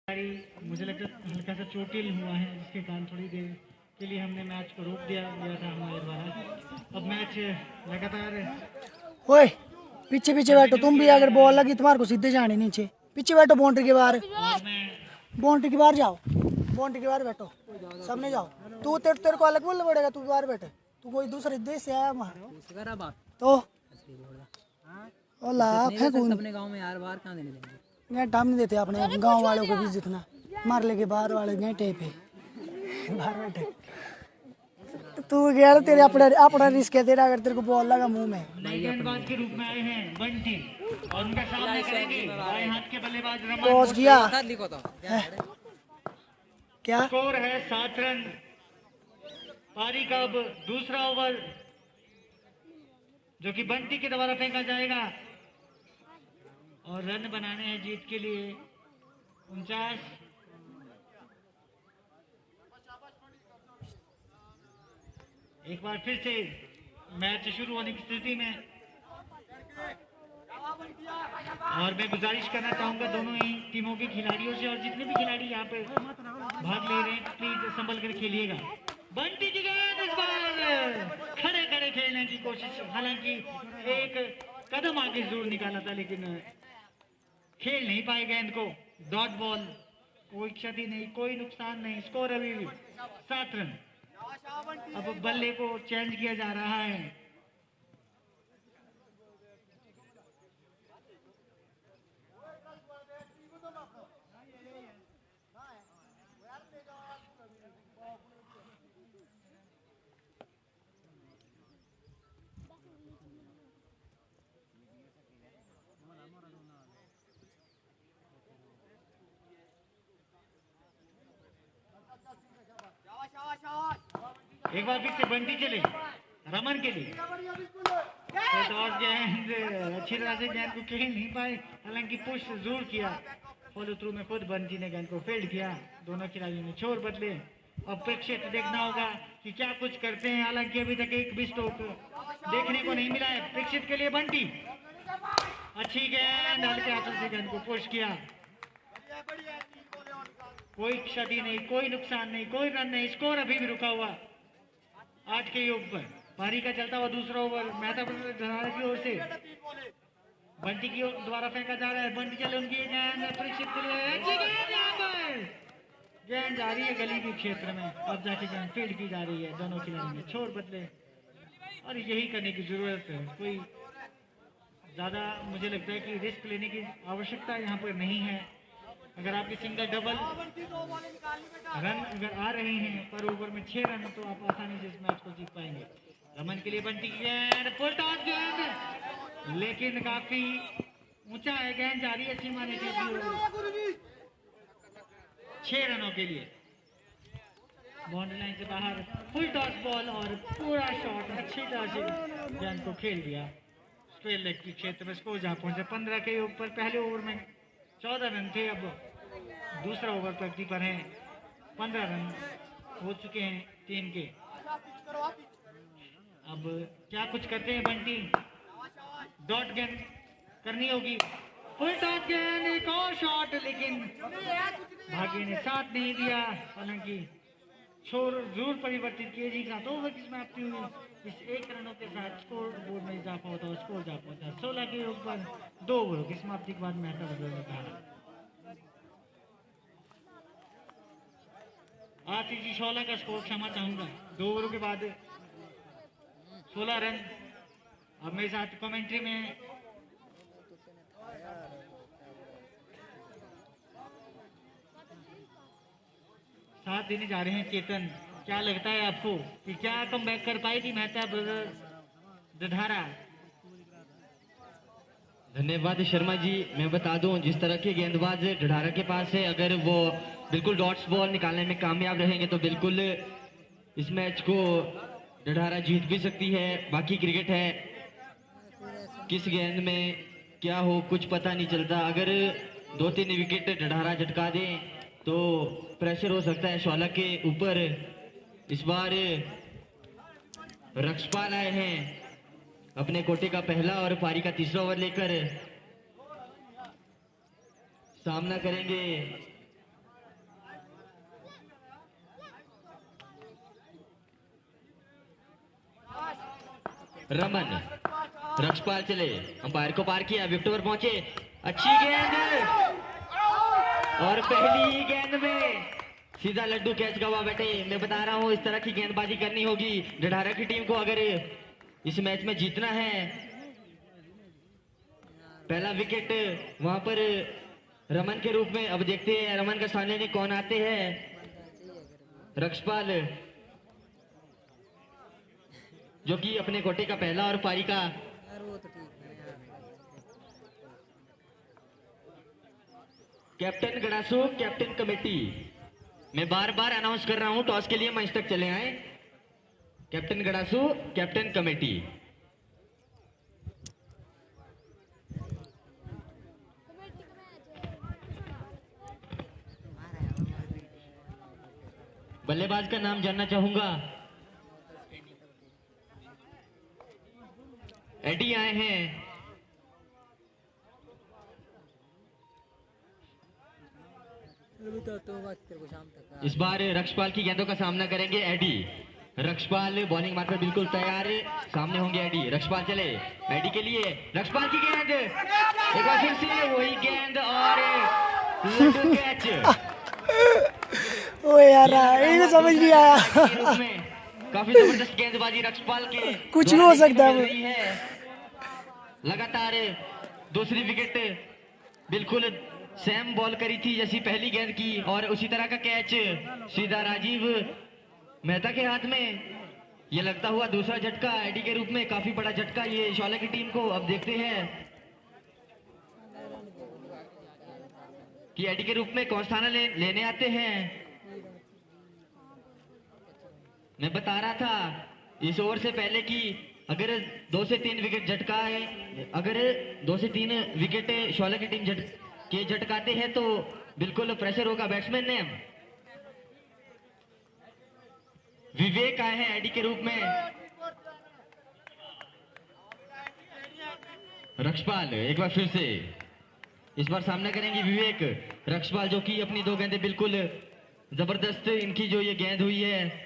मुझे लगता है हल्का सा चोटिल हुआ है, जिसके कारण थोड़ी देर के लिए हमने मैच को रोक दिया गया था हमारे द्वारा। अब मैच लगातार। ओए पीछे पीछे बैठो तुम भी, अगर बॉल लगी तुम्हारे को सीधे जाने नीचे। पीछे बैठो बाउंड्री के बाहर, बाउंड्री के बाहर जाओ, बाउंड्री के बाहर बैठो, सामने जाओ। तू तेरे को अलग बोलना पड़ेगा, तू बाहर बैठे, तू कोई दूसरे देश से आया वहाँ तो ओला फेंकूं अपने गांव में यार बाहर कहाँ देने देंगे। घंटा हम नहीं देते अपने गांव वालों को भी, जितना मार लेके बाहर वाले घंटे पे बाहर बैठे। तू गया तेरे अपना रिस्क है तेरा, अगर तेरे को बॉल लगा मुंह में। नए गेंदबाज के रूप में आए हैं बंटी और उनका सामना करेंगे बाएं हाथ के बल्लेबाज रमन। पॉज किया क्या स्कोर है 7 रन। पारी का अब दूसरा ओवर जो कि बंटी के द्वारा फेंका जाएगा और रन बनाने हैं जीत के लिए 49। एक बार फिर से मैच शुरू होने की स्थिति में, और मैं गुजारिश करना चाहूंगा दोनों ही टीमों के खिलाड़ियों से, और जितने भी खिलाड़ी यहाँ पे भाग ले रहे हैं प्लीज संभल कर खेलिएगा। बंटी की गेंद इस बार खड़े खड़े खेलने की कोशिश, हालांकि एक कदम आगे जरूर निकाला था लेकिन खेल नहीं पाए गेंद को। डॉट बॉल, कोई क्षति नहीं, कोई नुकसान नहीं। स्कोर अभी भी 7 रन। अब बल्ले को चेंज किया जा रहा है। एक बार फिर से बंटी चले रमन के लिए। गेंद अच्छी तरह से गेंद को खेल नहीं पाए, हालांकि पुश जरूर किया। फॉलो थ्रू में खुद बंटी ने गेंद को फील्ड किया। दोनों खिलाड़ियों ने छोर बदले। अब प्रेक्षक देखना होगा कि क्या कुछ करते हैं, हालांकि अभी तक एक भी स्ट्रोक देखने को नहीं मिला है। प्रेक्षक के लिए बंटी अच्छी गेंद, हल्के हाथों से गेंद को पुश किया। कोई क्षति नहीं, कोई नुकसान नहीं, कोई रन नहीं। स्कोर अभी भी रुका हुआ 8 के योग पर। पारी का चलता हुआ दूसरा ओवर मेहता की ओर से बंटी की द्वारा फेंका जा रहा है। बंटी चले उनकी गेंद परीक्षित के लिए, अच्छी गेंद यहाँ पर गेंद जा रही है गली के क्षेत्र में। अब जाके गेंद फील्ड की जा रही है। दोनों खिलाड़ियों ने छोर बदले और यही करने की जरूरत है। कोई ज्यादा मुझे लगता है कि रिस्क लेने की आवश्यकता यहाँ पर नहीं है। अगर आपके सिंगल डबल रन अगर आ रहे हैं पर ओवर में 6 रन, तो आप आसानी से इस मैच को जीत पाएंगे। रमन के लिए बंटी की गेंद, फुल टॉस गेंद, लेकिन काफी ऊंचा है। गेंद जा रही है सीमा ने 6 रनों के लिए बाउंड्री लाइन से बाहर। फुल टॉस बॉल और पूरा शॉट अच्छी तरह से गेंद को खेल दिया स्ट्रेट लेग के क्षेत्र में। स्कोर जहां पहुंचे 15 के ऊपर। पहले ओवर में 14 रन थे, अब दूसरा ओवर प्रगति पर है। 15 रन हो चुके हैं टीम के। अब क्या कुछ करते हैं बंटी। डॉट गेंद करनी होगी, फुल टॉस गेंद, एक और शॉट, लेकिन भाग्य ने साथ नहीं दिया। हालांकि छोर जरूर परिवर्तित किए जी। 7 ओवर की समाप्ति हुई। इस 1 रनों के साथ स्कोर बोर्ड में इजाफा होता है। स्कोर जा पहुंचा 16 के ऊपर। 2 ओवरों की समाप्ति के बाद मेहता बदलने का आरसीजी 16 का स्कोर क्षमा चाहूंगा। 2 ओवरों के बाद 16 रन। अब मेरे साथ कमेंट्री में साथ देने जा रहे हैं चेतन। क्या लगता है आपको कि क्या कमबैक कर पाएगी मेहता ब्रदर दधारा? धन्यवाद शर्मा जी। मैं बता दूं, जिस तरह के गेंदबाज ढढारा के पास है, अगर वो बिल्कुल डॉट्स बॉल निकालने में कामयाब रहेंगे तो बिल्कुल इस मैच को ढढारा जीत भी सकती है। बाकी क्रिकेट है, किस गेंद में क्या हो कुछ पता नहीं चलता। अगर 2-3 विकेट ढढारा झटका दे तो प्रेशर हो सकता है 16 के ऊपर। इस बार रक्षपाल आए हैं अपने कोटे का पहला और पारी का तीसरा ओवर लेकर। सामना करेंगे रमन, रक्षपाल चले, अंपायर को पार किया, विकेट पर पहुंचे, अच्छी गेंद और पहली ही गेंद में सीधा लड्डू कैच गवा बैठे। मैं बता रहा हूं, इस तरह की गेंदबाजी करनी होगी ढढारा की टीम को अगर इस मैच में जीतना है। पहला विकेट वहां पर रमन के रूप में। अब देखते हैं रमन के सामने में कौन आते हैं। रक्षपाल जो कि अपने कोटे का पहला और पारी का कैप्टन गड़ासू, कैप्टन कमेटी। मैं बार बार अनाउंस कर रहा हूं, टॉस के लिए मंच तक चले आए। कैप्टन गड़ासू, कैप्टन कमेटी। बल्लेबाज का नाम जानना चाहूंगा। एडी आए हैं। इस बार रक्षपाल की गेंदों का सामना करेंगे एडी। रक्षपाल बॉलिंग मारकर बिल्कुल तैयार, सामने होंगे एडी। रक्षपाल चले, एडी के लिए रक्षपाल की गेंद, एक बार फिर से वही गेंद और लड्डू कैच। ओ यार ये समझ नहीं आया। काफी जबरदस्त गेंदबाजी रक्षपाल के कुछ भी हो सकता है। लगातार दूसरी विकेट बिल्कुल सेम बॉल करी थी जैसी पहली गेंद की, और उसी तरह का कैच सीधा राजीव मेहता के हाथ में। ये लगता हुआ दूसरा झटका एडी के रूप में, काफी बड़ा झटका ये शौला की टीम को। अब देखते हैं कि एडी के रूप में कौन स्थान लेने आते हैं। मैं बता रहा था इस ओवर से पहले कि अगर 2 से 3 विकेट झटका है, अगर 2 से 3 विकेट शौला की टीम झटकाते हैं तो बिल्कुल प्रेशर होगा बैट्समैन ने। विवेक आए हैं एडी के रूप में। रक्षपाल एक बार फिर से, इस बार सामना करेंगे विवेक। रक्षपाल जो कि अपनी 2 गेंदें बिल्कुल जबरदस्त, इनकी जो ये गेंद हुई है।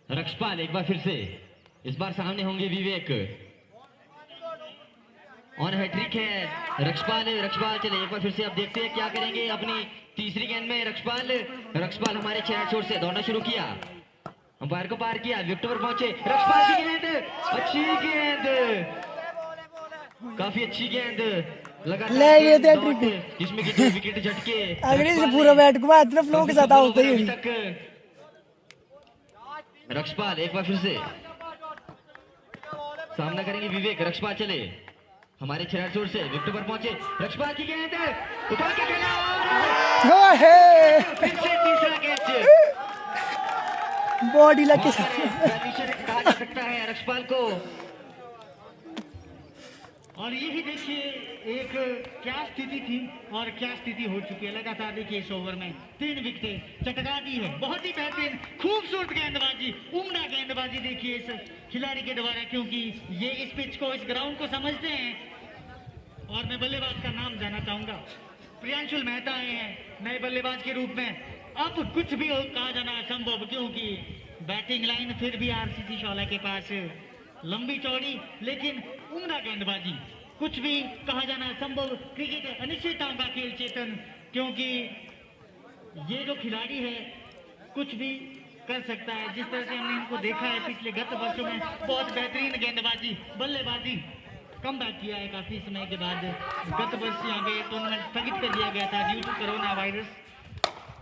रक्षपाल एक बार फिर से, इस बार सामने होंगे विवेक। ऑन हैट्रिक है रक्षपाल चले, एक बार फिर से। अब देखते हैं क्या करेंगे अपनी तीसरी गेंद में रक्षपाल हमारे 6 छोर से दौड़ना शुरू किया, अंपायर को पार किया, विकेट पर पहुंचे। रक्षपाल की गेंद, अच्छी गेंद, काफी अच्छी गेंद, लगातार जिसमें कि 2 विकेट झटके। अगले से पूरा बैट घुमा इतना फ्लो के साथ आउट ही तक। रक्षपाल एक बार फिर से सामना करेंगे विवेक। रक्षपाल चले, हमारे 6 छोर से विकेट पर पहुंचे। रक्षपाल की गेंद उठा के खेला, फिर से तीसरा कैच। बॉडी लगे कहा जा सकता है रक्षपाल को। और यही देखिए एक क्या स्थिति थी और क्या स्थिति हो चुकी है। लगातार देखिए इस ओवर में 3 विकेटें चटका दी है। बहुत ही बेहतरीन खूबसूरत गेंदबाजी, उम्दा गेंदबाजी देखिए इस खिलाड़ी के द्वारा, क्योंकि ये इस पिच को, इस ग्राउंड को समझते हैं। और मैं बल्लेबाज का नाम जानना चाहूंगा। प्रियांशुल मेहता आए हैं नए बल्लेबाज के रूप में। अब कुछ भी कहा जाना असंभव, क्योंकि बैटिंग लाइन फिर भी आरसीसी शौला के पास लंबी चौड़ी लेकिन उम्दा गेंदबाजी। कुछ भी कहा जाना असंभव। क्रिकेट अनिश्चितताओं का खेल चेतन, क्योंकि ये जो खिलाड़ी है कुछ भी कर सकता है। जिस तरह से हमने इनको देखा है पिछले गत वर्षों में, बहुत बेहतरीन गेंदबाजी, बल्लेबाजी, कम बैक किया है काफी समय के बाद। गत वर्ष यहाँ पे टूर्नामेंट स्थगित कर दिया गया था ड्यू टू कोरोना वायरस।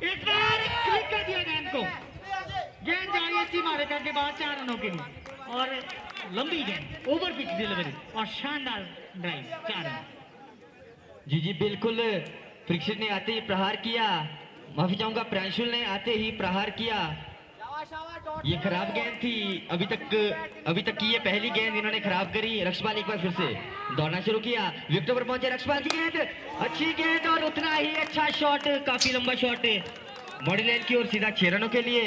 इस बार क्लिक कर दिया गेंद को, गेंद जा रही है सीमा रेखा के बाद 4 रनों के लिए, और लंबी गेंद, ओवर पिच डिलीवरी और शानदार ड्राइव, 4 रन। जी बिल्कुल। परीक्षित ने आते ही प्रहार किया, माफी चाहूंगा प्रियांशुल ने आते ही प्रहार किया। ये खराब गेंद थी, अभी तक की ये पहली गेंद इन्होंने खराब करी। रक्षपाल एक बार फिर से दौड़ना शुरू किया, विकेट पर पहुंचे। रक्षपाल की गेंद, अच्छी गेंद और उतना ही अच्छा शॉट, काफी लंबा शॉट बॉडी लाइन की ओर, सीधा 6 रनों के लिए।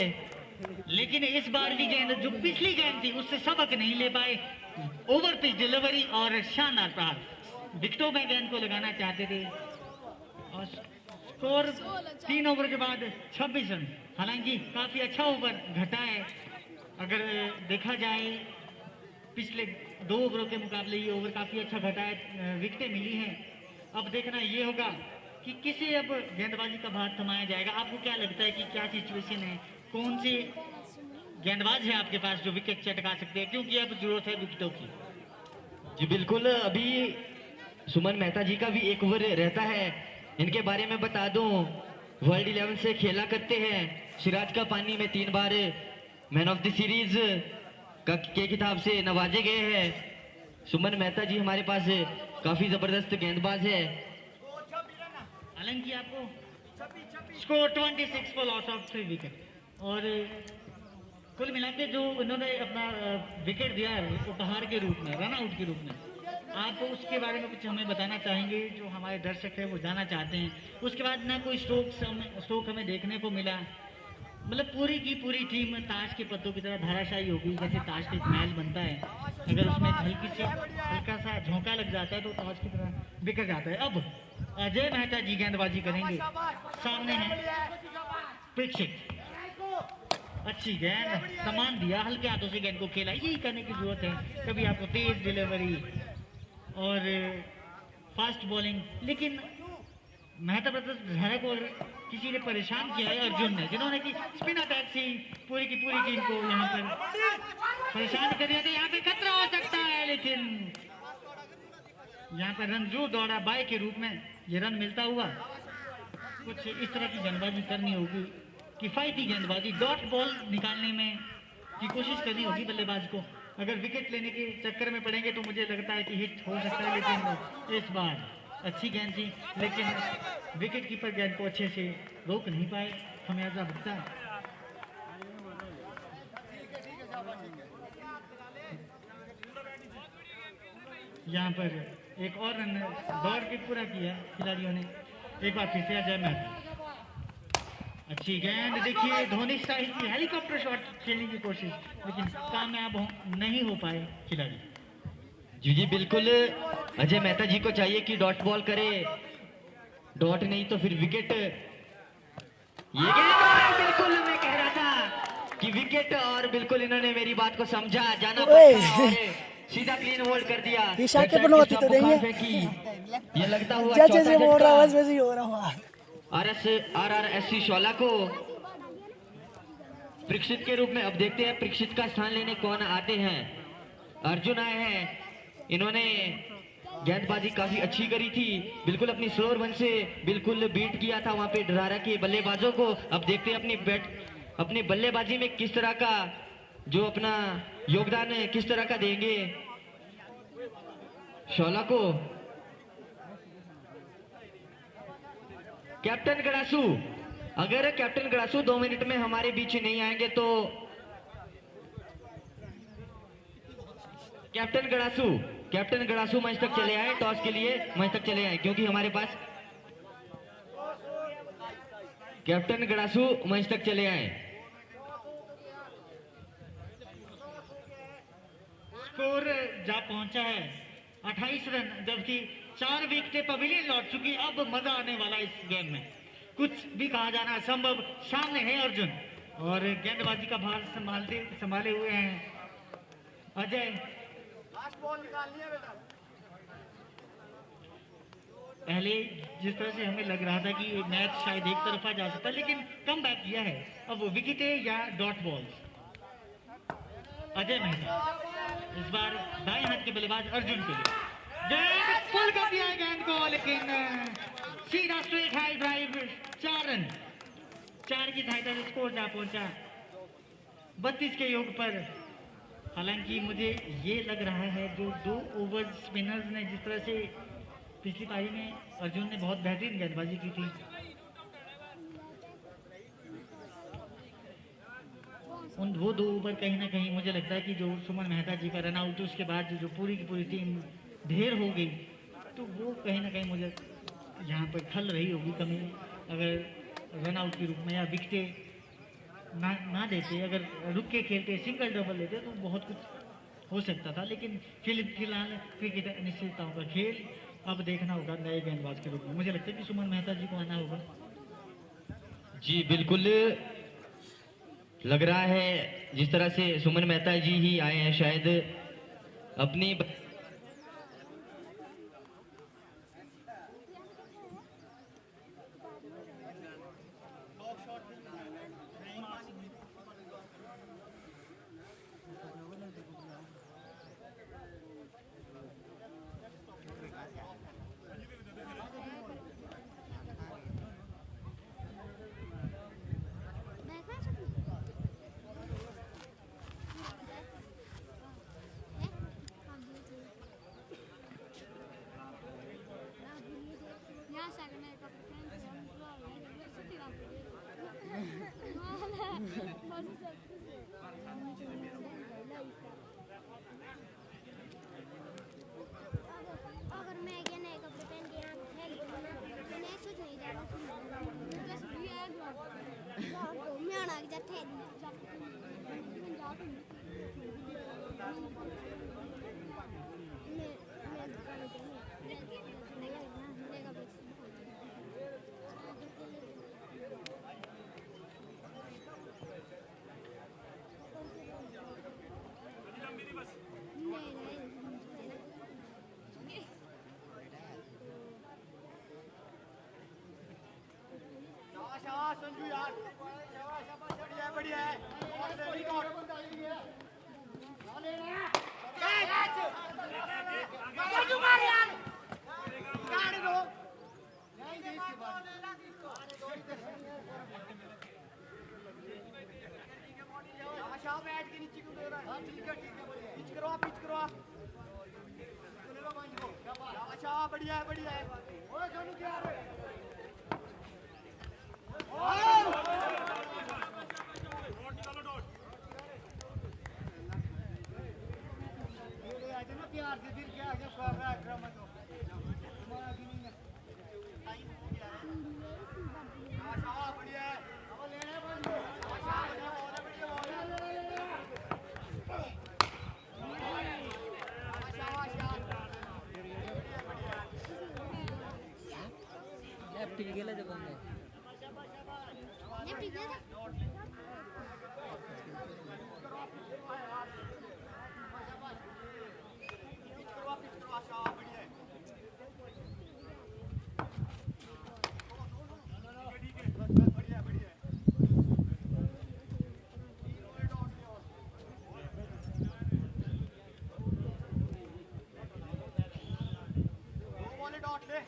लेकिन इस बार की गेंद जो पिछली गेंद थी उससे सबक नहीं ले पाए। ओवर पिच डिलीवरी और शानदार प्रहार। विकेटों में गेंद को लगाना चाहते थे और स्कोर 3 ओवर के बाद 26 रन हालांकि काफी अच्छा ओवर घटा है। अगर देखा जाए पिछले 2 ओवरों के मुकाबले ये ओवर काफी अच्छा घटा है, विकेटें मिली हैं। अब देखना ये होगा कि किसे अब गेंदबाजी का भार थमाया जाएगा। आपको क्या लगता है कि क्या सिचुएशन है, कौन से गेंदबाज है आपके पास जो विकेट चटका सकते हैं, क्योंकि अब जरूरत है विकेटों की। जी बिल्कुल, अभी सुमन मेहता जी का भी एक ओवर रहता है। इनके बारे में बता दूं, वर्ल्ड 11 से खेला करते हैं। सिराज का पानी में 3 बार मैन ऑफ द सीरीज के खिताब से नवाजे गए हैं। सुमन मेहता जी हमारे पास काफी जबरदस्त गेंदबाज है। हालांकि आपको score 26 for loss of 3 wicket, और कुल मिला के जो उन्होंने अपना विकेट दिया है उपहार के रूप में, रन आउट के रूप में, आप उसके बारे में कुछ हमें बताना चाहेंगे जो हमारे दर्शक है वो जानना चाहते हैं। उसके बाद ना कोई स्ट्रोक हमें देखने को मिला, मतलब पूरी की पूरी टीम ताश के पत्तों की तरह धाराशायी होगी। जैसे ताश का एक महल बनता है, अगर उसमें हल्का सा झोंका लग जाता है तो ताश की तरह बिखर जाता है। अब अजय मेहता जी गेंदबाजी करेंगे, सामने है परीक्षित। अच्छी गेंद, सामान दिया, हल्के हाथों से गेंद को खेला, यही करने की जरूरत है। कभी आपको तेज डिलीवरी और फास्ट बॉलिंग, लेकिन मेहता ब्रदर्स धरा को किसी ने परेशान किया है, अर्जुन ने, जिन्होंने कि स्पिन अटैक से पूरी की पूरी टीम को यहाँ पर परेशान कर दिया था। यहाँ पे खतरा हो सकता है, लेकिन यहाँ पर रन जो दौड़ा बाय के रूप में, ये रन मिलता हुआ कुछ इस तरह की गेंदबाजी करनी होगी, किफायती गेंदबाजी, डॉट बॉल निकालने में की कोशिश करनी होगी बल्लेबाज को। अगर विकेट लेने के चक्कर में पड़ेंगे तो मुझे लगता है कि हिट हो सकता है, लेकिन इस बार अच्छी गेंद थी, लेकिन विकेट कीपर गेंद को अच्छे से रोक नहीं पाए, खमियाजा भुगता। यहाँ पर एक और रन दौड़ के पूरा किया खिलाड़ियों ने। एक बार फिर से अजय मेहता, अच्छी गेंद, देखिए धोनी स्टाइल की हेलीकॉप्टर शॉट खेलने की कोशिश, लेकिन कामयाब नहीं हो पाए खिलाड़ी। जी बिल्कुल, अजय मेहता जी को चाहिए कि डॉट बॉल करे, डॉट नहीं तो फिर विकेट। ये गेंद बिल्कुल मैं कह रहा था कि विकेट, और बिल्कुल इन्होंने मेरी बात को समझा, जाना पड़ता और सीधा क्लीन होल्ड कर दिया। के बनवाती तो नहीं ये लगता हुआ जैसे से बोल रहा बस वैसे ही हो रहा हुआ। RRSC शोला को परीक्षित के रूप में। अब देखते हैं परीक्षित का स्थान लेने कौन आते हैं। अर्जुन आए हैं, इन्होंने गेंदबाजी काफी अच्छी करी थी, बिल्कुल अपनी स्लोअर वन से बिल्कुल बीट किया था वहां पे ढरारा के बल्लेबाजों को। अब देखते हैं अपनी बल्लेबाजी में किस तरह का जो अपना योगदान है, किस तरह का देंगे शोला को। कैप्टन गड़ासू, अगर कैप्टन गड़ासू 2 मिनट में हमारे बीच नहीं आएंगे तो कैप्टन गड़ासू मंच तक चले आए, टॉस के लिए मंच तक चले आए, क्योंकि हमारे पास कैप्टन गड़ासू मंच तक चले आए। स्कोर जा पहुंचा है 28 रन, जबकि 4 विकेटें पवेलियन लौट चुकी। अब मजा आने वाला इस गेम में, कुछ भी कहा जाना असंभव। सामने है अर्जुन और गेंदबाजी का भार संभाले हुए हैं अजय। पहले जिस तरह से हमें लग रहा था कि मैच शायद एक तरफा जा सकता, लेकिन कम बैक किया है। अब विकेटें या डॉट बॉल्स, अजय मेहता इस बार दाएं हाथ के बल्लेबाज अर्जुन के लिए गेंद पुल कर दिया गेंद को, लेकिन सीधा स्ट्रेट हाई ड्राइव, 4 रन, 4 की सहायता से स्कोर जा पहुंचा 32 के योग पर। हालांकि मुझे ये लग रहा है जो 2 ओवर स्पिनर्स ने जिस तरह से पिछली पारी में अर्जुन ने बहुत बेहतरीन गेंदबाजी की थी, वो 2 ओवर कहीं ना कहीं मुझे लगता है कि जो सुमन मेहता जी का रन आउट, उसके बाद जो पूरी की पूरी टीम ढेर हो गई, तो वो कहीं ना कहीं मुझे यहाँ पर खल रही होगी कमी। अगर रन आउट के रूप में या विकेटें ना देते, अगर रुक के खेलते, सिंगल डबल लेते, तो बहुत कुछ हो सकता था। लेकिन फिलहाल क्रिकेट अनिश्चितताओं का खेल, अब देखना होगा नए गेंदबाज के रूप में। मुझे लगता है कि सुमन मेहता जी को आना होगा। जी बिल्कुल, लग रहा है जिस तरह से सुमन मेहता जी ही आए हैं शायद अपनी अगर मैं ये नए कपड़े पहन के यहाँ खेल मैं सोच नहीं जा रहा मैं आना जाते संजू यार शाबाश बढ़िया है संजू मार यार गाड़ी दो नहीं दे इसके बाद आशा बैठ के नीचे क्यों दे रहा है हां ठीक है पिच करो आप ले लो मांझ को आशा बढ़िया है ओए सोनू क्या रे प्यार से फिर क्या कर रहा है ड्रामा तो तुम्हारा भी नहीं है टाइम हो गया है आशा बढ़िया है अब लेने बंद आशा बढ़िया लेफ्ट गेला जब बंद लेफ्ट गेला डॉट ले